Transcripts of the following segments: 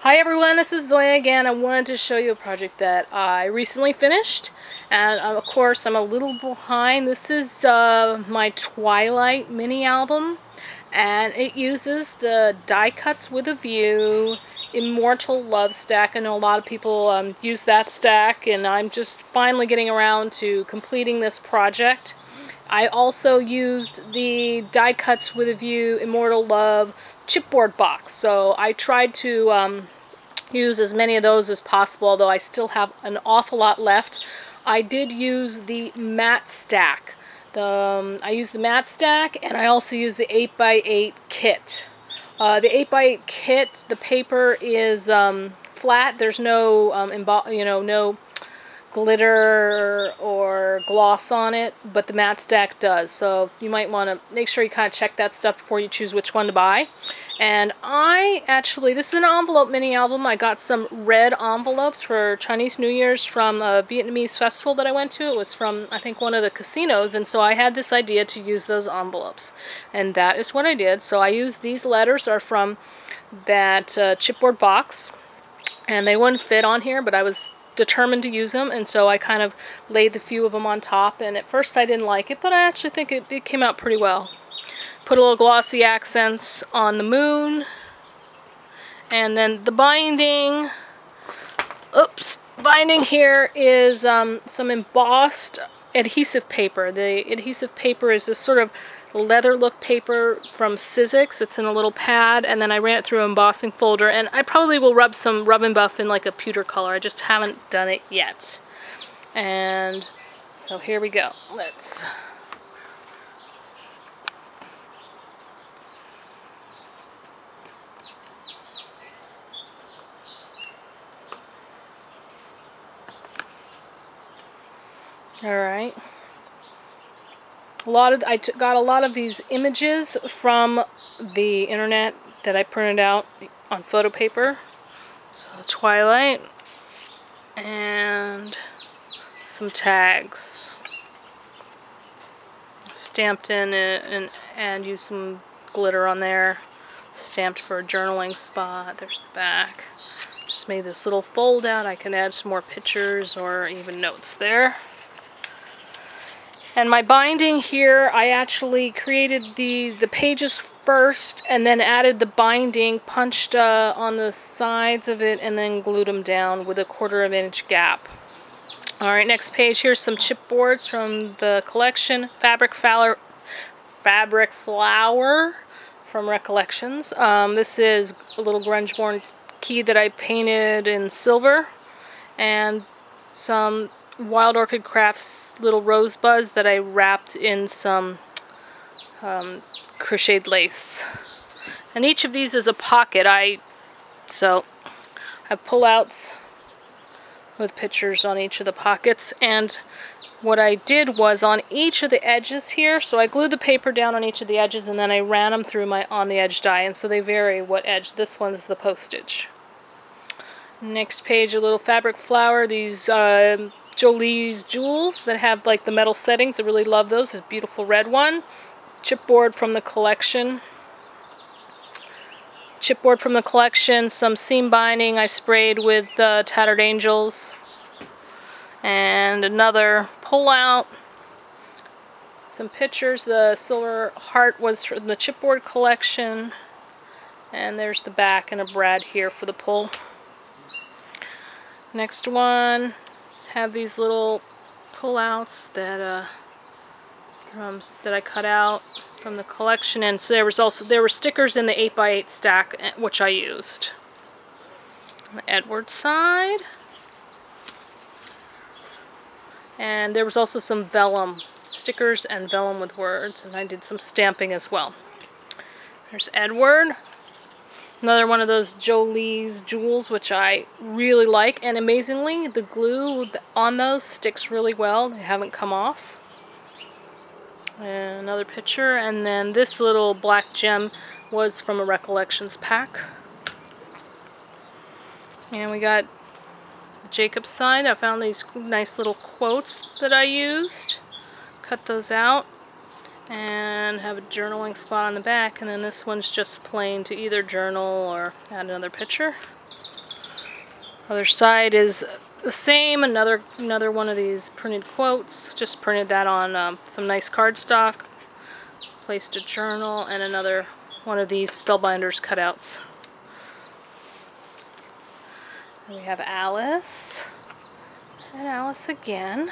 Hi everyone, this is Zoya again. I wanted to show you a project that I recently finished, and of course I'm a little behind. This is my Twilight mini album, and it uses the Die Cuts with a View Immortal Love stack. I know a lot of people use that stack, and I'm just finally getting around to completing this project. I also used the Die Cuts with a View Immortal Love chipboard box, so I tried to use as many of those as possible, although I still have an awful lot left. I did use the matte stack. I used the matte stack, and I also used the 8x8 kit. The 8x8 kit, the paper is flat. There's no no glitter or gloss on it, but the matte stack does. So you might want to make sure you kind of check that stuff before you choose which one to buy. And this is an envelope mini album. I got some red envelopes for Chinese New Year's from a Vietnamese festival that I went to. It was from, I think, one of the casinos, and so I had this idea to use those envelopes. And that is what I did. So I used these letters are from that chipboard box, and they wouldn't fit on here, but I was determined to use them, and so I kind of laid a few of them on top, and at first I didn't like it, but I actually think it came out pretty well. Put a little glossy accents on the moon, and then the binding, binding here is some embossed adhesive paper. The adhesive paper is this sort of leather look paper from Sizzix. It's in a little pad, and then I ran it through an embossing folder, and I probably will rub some rub and buff in like a pewter color. I just haven't done it yet. And so here we go. Let's Alright. I got a lot of these images from the internet that I printed out on photo paper. So Twilight, and some tags stamped in it, and used some glitter on there, stamped for a journaling spot. There's the back. Just made this little fold out. I can add some more pictures or even notes there. And my binding here, I actually created the pages first and then added the binding, punched on the sides of it, and then glued them down with a 1/4 inch gap. Alright, next page, here's some chipboards from the collection. Fabric Flower from Recollections. This is a little grunge-born key that I painted in silver, and some Wild Orchid Crafts little rosebuds that I wrapped in some crocheted lace. And each of these is a pocket. I have pullouts with pictures on each of the pockets, and what I did was on each of the edges here, so I glued the paper down on each of the edges, and then I ran them through my on the edge die, and so they vary what edge. This one's the postage. Next page, a little fabric flower. These Jolie's jewels that have like the metal settings. I really love those. This beautiful red one. Chipboard from the collection. Some seam binding I sprayed with Tattered Angels. And another pull out. Some pictures. The silver heart was from the chipboard collection. And there's the back and a brad here for the pull. Next one. Have these little pull-outs that I cut out from the collection, and so there were stickers in the 8x8 stack, which I used. On the Edward side, and there was also some vellum stickers and vellum with words, and I did some stamping as well. There's Edward. Another one of those Jolie's jewels, which I really like, and amazingly, the glue on those sticks really well. They haven't come off. And another picture, and then this little black gem was from a Recollections pack. And we got Jacob's side. I found these nice little quotes that I used. Cut those out. And have a journaling spot on the back, and then this one's just plain to either journal or add another picture. Other side is the same. Another one of these printed quotes. Just printed that on some nice cardstock. Placed a journal and another one of these Spellbinders cutouts. And we have Alice. And Alice again.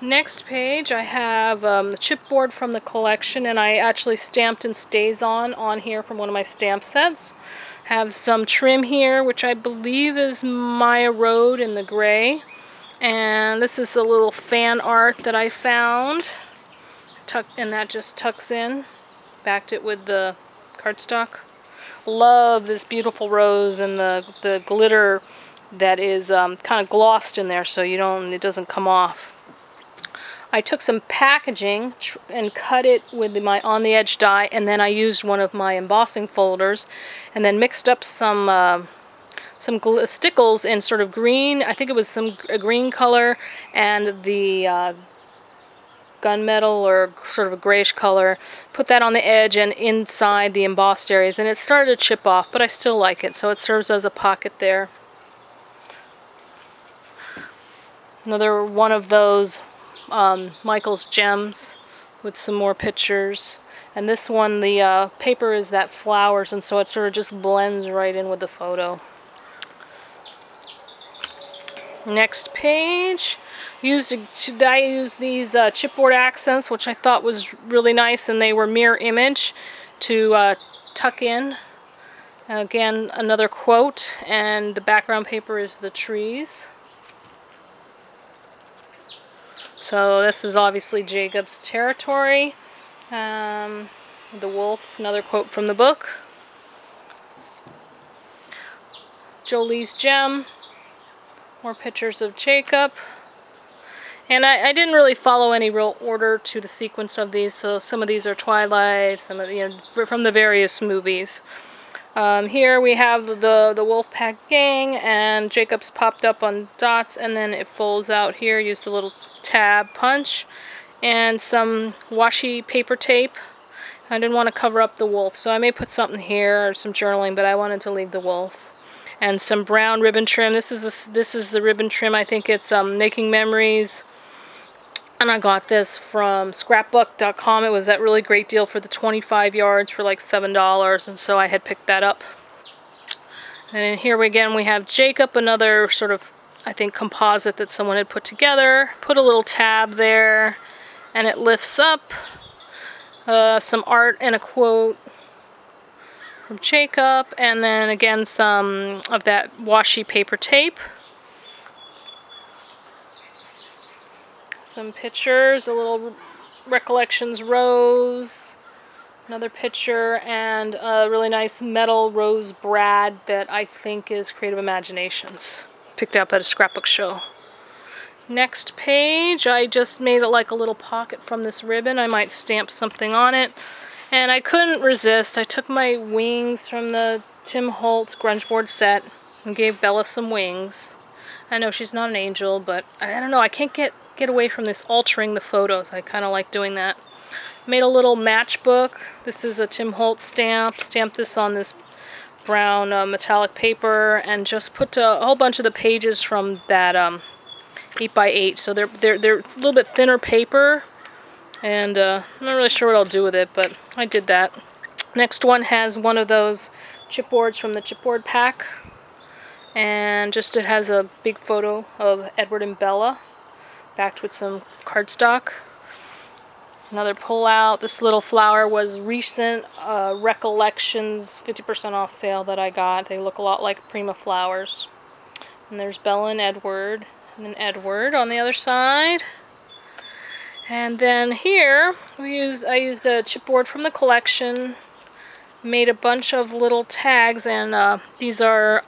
Next page I have the chipboard from the collection, and I actually stamped and on here from one of my stamp sets. Have some trim here, which I believe is Maya Road in the gray. And this is a little fan art that I found. And that just tucks in. Backed it with the cardstock. Love this beautiful rose and the glitter that is kind of glossed in there, so it doesn't come off. I took some packaging and cut it with my on the edge die, and then I used one of my embossing folders, and then mixed up some stickles in sort of green. I think it was a green color, and the gunmetal or sort of a grayish color. Put that on the edge and inside the embossed areas, and it started to chip off, but I still like it, so it serves as a pocket there. Another one of those Michael's Gems with some more pictures. And this one, the paper is that flowers, and so it sort of just blends right in with the photo. Next page. I used these chipboard accents, which I thought was really nice, and they were mirror image to tuck in. Again, another quote, and the background paper is the trees. So this is obviously Jacob's territory. The wolf, another quote from the book. Jolie's gem. More pictures of Jacob. And I didn't really follow any real order to the sequence of these, so some of these are Twilight, some of from the various movies. Here we have the Wolfpack gang, and Jacob's popped up on dots, and then it folds out here. Used a little tab punch and some washi paper tape. I didn't want to cover up the wolf, so I may put something here or some journaling, but I wanted to leave the wolf. And some brown ribbon trim. This is the ribbon trim. I think it's Making Memories. And I got this from scrapbook.com. It was that really great deal for the 25 yards for like $7, and so I had picked that up. And here again we have Jacob, another sort of, I think, composite that someone had put together. Put a little tab there, and it lifts up. Some art and a quote from Jacob, and then again some of that washi paper tape. Some pictures, a little Recollections rose, another picture, and a really nice metal rose brad that I think is Creative Imaginations. Picked up at a scrapbook show. Next page, I just made it like a little pocket from this ribbon. I might stamp something on it. And I couldn't resist. I took my wings from the Tim Holtz grunge board set and gave Bella some wings. I know she's not an angel, but I don't know, I can't get away from this altering the photos. I kind of like doing that. Made a little matchbook. This is a Tim Holtz stamp. Stamped this on this brown metallic paper, and just put a whole bunch of the pages from that 8x8. So they're a little bit thinner paper, and I'm not really sure what I'll do with it, but I did that. Next one has one of those chipboards from the chipboard pack, and just it has a big photo of Edward and Bella, backed with some cardstock. Another pull out. This little flower was recent Recollections 50% off sale that I got. They look a lot like Prima flowers. And there's Bella and Edward. And then Edward on the other side. And then here I used a chipboard from the collection. Made a bunch of little tags, and these are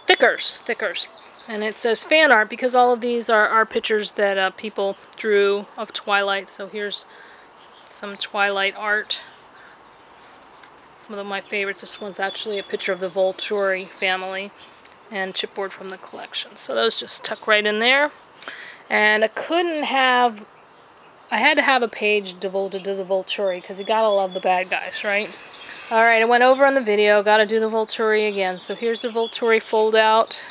thickers. And it says fan art because all of these are pictures that people drew of Twilight. So here's some Twilight art. Some of my favorites. This one's actually a picture of the Volturi family, and chipboard from the collection. So those just tuck right in there. And I had to have a page devoted to the Volturi because you gotta love the bad guys, right? Alright, I went over on the video, gotta do the Volturi again. So here's the Volturi fold out.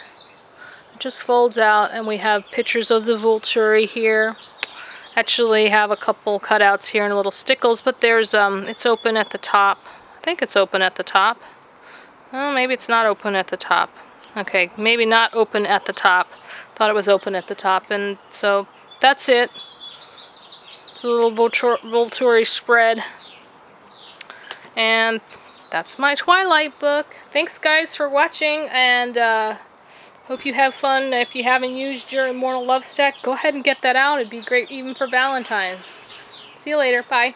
It just folds out, and we have pictures of the Volturi here. Actually have a couple cutouts here and little stickles, but there's it's open at the top. I think it's open at the top. Oh, maybe it's not open at the top. Okay, maybe not open at the top. Thought it was open at the top, and so that's it. It's a little Volturi spread. And that's my Twilight book. Thanks guys for watching, and hope you have fun. If you haven't used your Immortal Love stack, go ahead and get that out. It'd be great even for Valentine's. See you later. Bye.